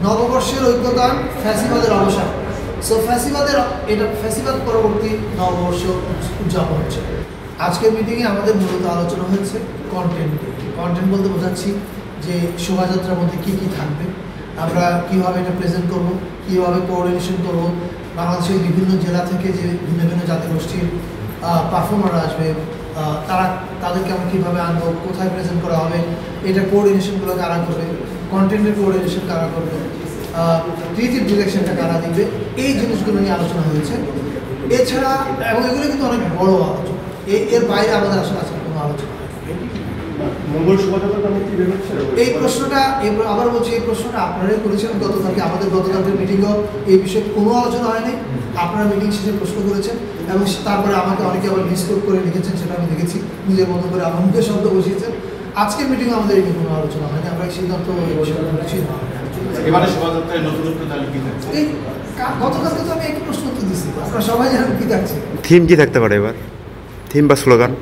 নববর্ষের ঐক্যদান, ফ্যাসিবাদের অবসান। সো ফ্যাসিবাদ পরবর্তী নববর্ষ উদযাপন হচ্ছে। আজকের মিটিংয়ে আমাদের মূলত আলোচনা হয়েছে কন্টেন্ট বলতে বোঝাচ্ছি যে শোভাযাত্রার মধ্যে কী কী থাকবে, আমরা কীভাবে এটা প্রেজেন্ট করব, কীভাবে কোঅর্ডিনেশন করব, বাংলাদেশের বিভিন্ন জেলা থেকে যে ভিন্ন ভিন্ন জাতিগোষ্ঠীর পারফর্মাররা আসবে, তাদেরকে আমরা কীভাবে আনবো, কোথায় প্রেজেন্ট করা হবে, এটা কোঅর্ডিনেশনগুলো কারা করবে, কন্টেন্টের কোঅর্ডিনেশন কারা করবে, ক্রিয়েটিভ ডিরেকশনটা কারা দিবে, এই জিনিসগুলো নিয়ে আলোচনা হয়েছে। এছাড়া এবং এগুলো কিন্তু অনেক বড় আলোচনা, এর বাইরে আমাদের আসলে আজকে কোনো আলোচনা এই প্রশ্নটা আবার বলছি, এই প্রশ্নটা আপনারাই করেছেন গতকালকে। আমাদের গতকালকের মিটিংও এই বিষয়ে কোনো আলোচনা হয়নি। আপনারা মিটিং শেষে প্রশ্ন করেছেন এবং তারপরে আমাকে অনেকে আবার মিসকোট করে লিখেছেন, সেটা আমি দেখেছি, নিজের মতো করে আমার মুখে শব্দ বসিয়েছেন। আজকের মিটিংয়ে আমাদের এই কোনো আলোচনা হয়নি, আমরা এই সিদ্ধান্ত গতকালকে তো আমি একই প্রশ্ন উত্তর দিচ্ছি, আপনারা সবাই জানেন কি থাকছে। থিম কি থাকতে পারে এবার, থিম বা স্লোগান?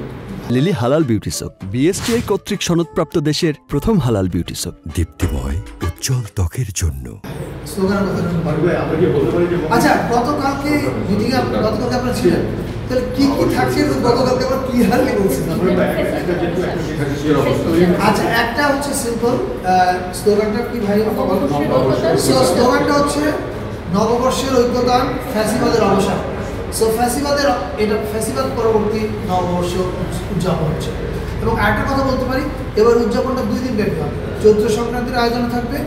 লিলি হালাল বিউটি সোপ, বিএসটিআই কর্তৃক সনদপ্রাপ্ত দেশের প্রথম হালাল বিউটি সোপ, দীপ্তিময় উজ্জ্বল ত্বকের জন্য। আচ্ছা, গতকালকে মিটিংয়ে গতকালকে আপনারা ছিলেন, তাহলে কি কি থাকছে গতকালকে আমরা ক্লিয়ারলি বলছিলাম। আচ্ছা, একটা হচ্ছে সিম্পল স্লোগানটা কি ভাই? স্লোগানটা হচ্ছে নববর্ষের ঐক্যদান, ফ্যাসিবাদের অবসান। সো ফ্যাসিবাদ পরবর্তী নববর্ষ উদযাপন হচ্ছে। এবং আরেকটা কথা বলতে পারি, এবার উদযাপনটা 2 দিন ব্যাপী হবে। চৈত্র সংক্রান্তির আয়োজন থাকবে,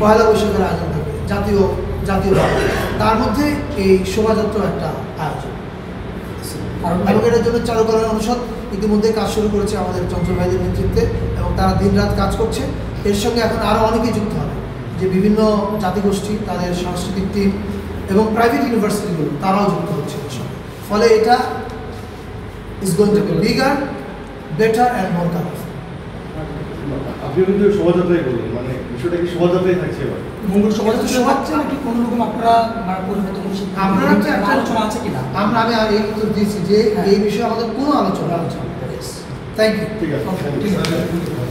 পয়লা বৈশাখের আয়োজন থাকবে, জাতীয় তার মধ্যে এই শোভাযাত্রার একটা আয়োজন। এবং এটার জন্য চারুকলা অনুষদ ইতিমধ্যে কাজ শুরু করেছে আমাদের চঞ্চল ভাইদের নেতৃত্বে, এবং তারা দিনরাত কাজ করছে। এর সঙ্গে এখন আরও অনেকেই যুক্ত হবে, যে বিভিন্ন জাতিগোষ্ঠী, তাদের সাংস্কৃতিক টিম এবং প্রাইভেট ইউনিভার্সিটিগুলো তারাও যুক্ত হচ্ছে এর সঙ্গে। ফলে এটা is going to B bigger, better and more colourful. আপনি কিন্তু শোভাযাত্রাই বললেন, মানে বিষয়টা কি শোভাযাত্রাই থাকছে এবার? মঙ্গল শোভাযাত্রা নাকি কোনো রকম আপনারা আপনারা তো একটা আলোচনা আছে কিনা? আমি এই উত্তর দিয়েছি যে এই বিষয়ে আমাদের কোনো আলোচনা। Thank you. ঠিক আছে।